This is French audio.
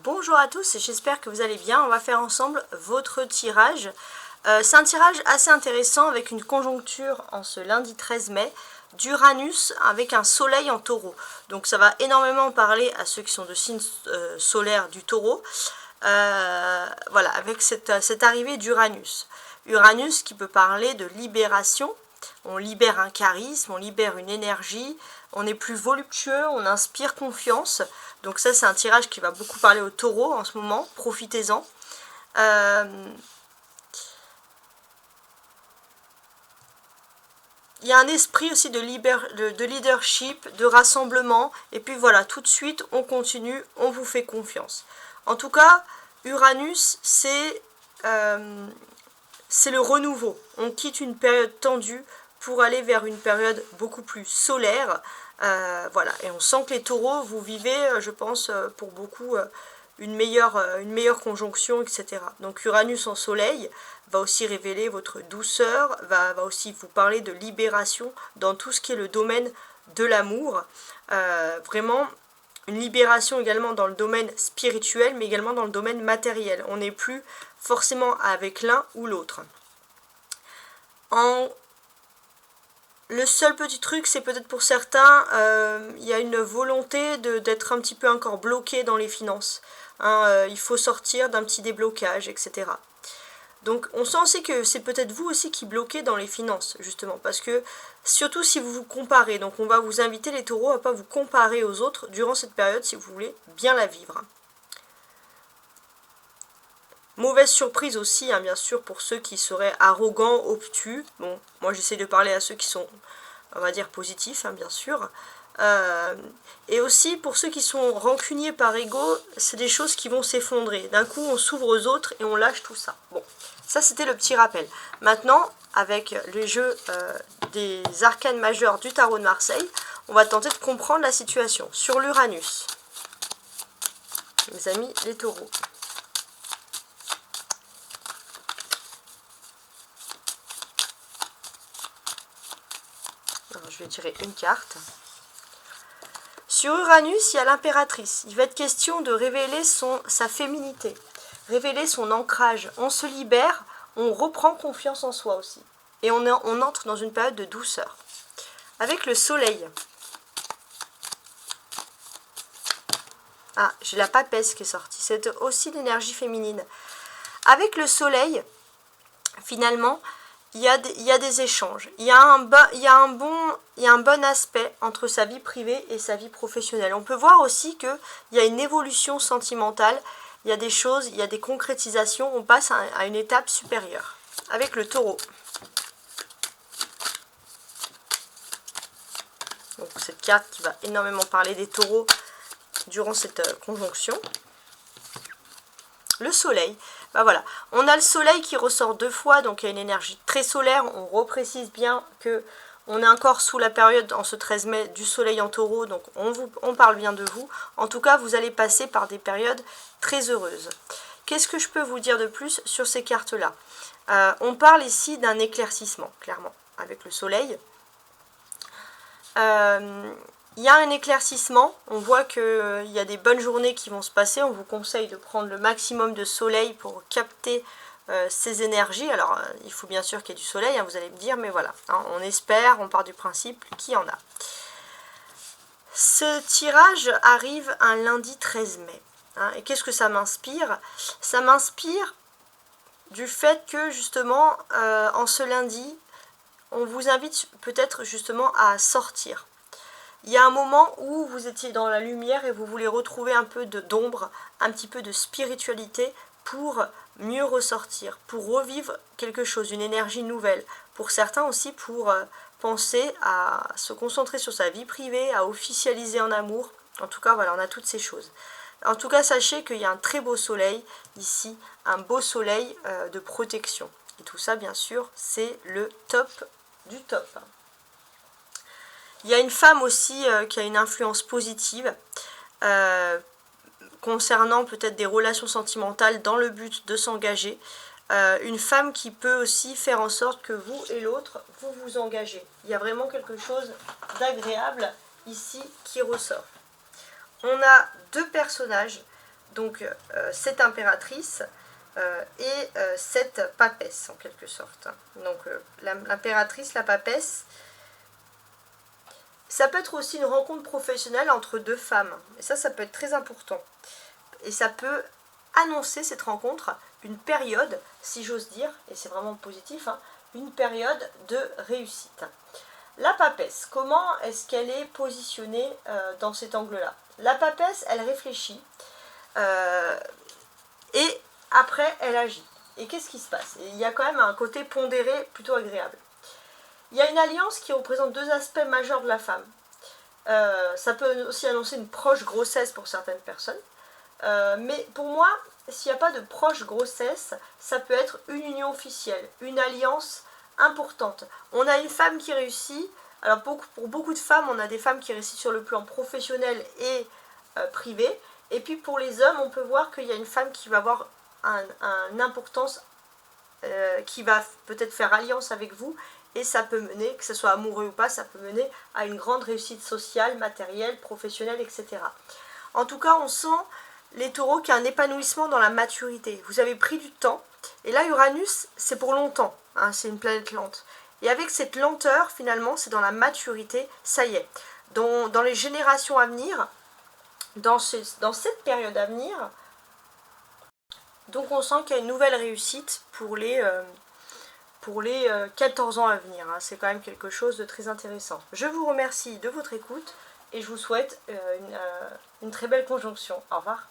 Bonjour à tous, j'espère que vous allez bien. On va faire ensemble votre tirage. C'est un tirage assez intéressant avec une conjoncture en ce lundi 13 mai d'Uranus avec un soleil en taureau. Donc ça va énormément parler à ceux qui sont de signe solaire du taureau. Voilà, avec cette arrivée d'Uranus. Uranus qui peut parler de libération. On libère un charisme, on libère une énergie, on est plus voluptueux, on inspire confiance. Donc ça, c'est un tirage qui va beaucoup parler au taureau en ce moment, profitez-en. Il y a un esprit aussi de leadership, de rassemblement. Et puis voilà, tout de suite, on continue, on vous fait confiance. En tout cas, Uranus, c'est le renouveau. On quitte une période tendue pour aller vers une période beaucoup plus solaire. Voilà, et on sent que les taureaux, vous vivez, je pense, pour beaucoup, une meilleure conjonction, etc. Donc Uranus en soleil va aussi révéler votre douceur, va aussi vous parler de libération dans tout ce qui est le domaine de l'amour. Vraiment, une libération également dans le domaine spirituel, mais également dans le domaine matériel. On n'est plus forcément avec l'un ou l'autre. Le seul petit truc, c'est peut-être pour certains, il y a une volonté d'être un petit peu encore bloqué dans les finances. Il faut sortir d'un petit déblocage, etc. Donc on sent aussi que c'est peut-être vous aussi qui bloquez dans les finances, justement, parce que surtout si vous vous comparez, donc on va vous inviter les taureaux à ne pas vous comparer aux autres durant cette période si vous voulez bien la vivre. Mauvaise surprise aussi, bien sûr, pour ceux qui seraient arrogants, obtus. Bon, moi j'essaie de parler à ceux qui sont, on va dire, positifs, bien sûr. Et aussi pour ceux qui sont rancuniers par ego, c'est des choses qui vont s'effondrer. D'un coup, on s'ouvre aux autres et on lâche tout ça. Bon, ça c'était le petit rappel. Maintenant, avec le jeu des arcanes majeures du tarot de Marseille, on va tenter de comprendre la situation. Sur l'Uranus, mes amis les taureaux. Alors, je vais tirer une carte. Sur Uranus, il y a l'impératrice. Il va être question de révéler sa féminité, révéler son ancrage. On se libère, on reprend confiance en soi aussi. Et on entre dans une période de douceur. Avec le soleil. Ah, j'ai la papesse qui est sortie. C'est aussi l'énergie féminine. Avec le soleil, finalement, il y a des échanges. Il y a un bon aspect entre sa vie privée et sa vie professionnelle. On peut voir aussi qu'il y a une évolution sentimentale. Il y a des choses, il y a des concrétisations. On passe à une étape supérieure. Avec le taureau. Donc cette carte qui va énormément parler des taureaux durant cette conjonction. Le soleil. Ben voilà, on a le soleil qui ressort deux fois, donc il y a une énergie très solaire. On reprécise bien que on est encore sous la période, en ce 13 mai, du soleil en taureau, donc on parle bien de vous. En tout cas, vous allez passer par des périodes très heureuses. Qu'est-ce que je peux vous dire de plus sur ces cartes-là? On parle ici d'un éclaircissement, clairement, avec le soleil. Il y a un éclaircissement, on voit qu'il y a des bonnes journées qui vont se passer. On vous conseille de prendre le maximum de soleil pour capter ces énergies. Alors, il faut bien sûr qu'il y ait du soleil, vous allez me dire, mais voilà. On espère, on part du principe qu'il y en a. Ce tirage arrive un lundi 13 mai. Et qu'est-ce que ça m'inspire? Ça m'inspire du fait que, justement, en ce lundi, on vous invite peut-être justement à sortir. Il y a un moment où vous étiez dans la lumière et vous voulez retrouver un peu d'ombre, un petit peu de spiritualité pour mieux ressortir, pour revivre quelque chose, une énergie nouvelle. Pour certains aussi, pour penser à se concentrer sur sa vie privée, à officialiser en amour. En tout cas, voilà, on a toutes ces choses. En tout cas, sachez qu'il y a un très beau soleil ici, un beau soleil de protection. Et tout ça, bien sûr, c'est le top du top. Il y a une femme aussi qui a une influence positive concernant peut-être des relations sentimentales dans le but de s'engager. Une femme qui peut aussi faire en sorte que vous et l'autre, vous vous engagez. Il y a vraiment quelque chose d'agréable ici qui ressort. On a deux personnages donc cette impératrice et cette papesse en quelque sorte. Donc l'impératrice, la papesse, ça peut être aussi une rencontre professionnelle entre deux femmes. Et ça peut être très important. Et ça peut annoncer cette rencontre une période, si j'ose dire, et c'est vraiment positif, hein, une période de réussite. La papesse, comment est-ce qu'elle est positionnée dans cet angle-là? La papesse, elle réfléchit et après, elle agit. Et qu'est-ce qui se passe? Il y a quand même un côté pondéré plutôt agréable. Il y a une alliance qui représente deux aspects majeurs de la femme. Ça peut aussi annoncer une proche grossesse pour certaines personnes. Mais pour moi, s'il n'y a pas de proche grossesse, ça peut être une union officielle, une alliance importante. On a une femme qui réussit. Alors pour beaucoup de femmes, on a des femmes qui réussissent sur le plan professionnel et privé. Et puis pour les hommes, on peut voir qu'il y a une femme qui va avoir une importance, qui va peut-être faire alliance avec vous. Et ça peut mener, que ce soit amoureux ou pas, ça peut mener à une grande réussite sociale, matérielle, professionnelle, etc. En tout cas, on sent, les taureaux, qu'il y a un épanouissement dans la maturité. Vous avez pris du temps. Et là, Uranus, c'est pour longtemps. Hein, c'est une planète lente. Et avec cette lenteur, finalement, c'est dans la maturité. Ça y est. Dans les générations à venir, dans cette période à venir, donc on sent qu'il y a une nouvelle réussite pour les 14 ans à venir. Hein. C'est quand même quelque chose de très intéressant. Je vous remercie de votre écoute et je vous souhaite une très belle conjonction. Au revoir.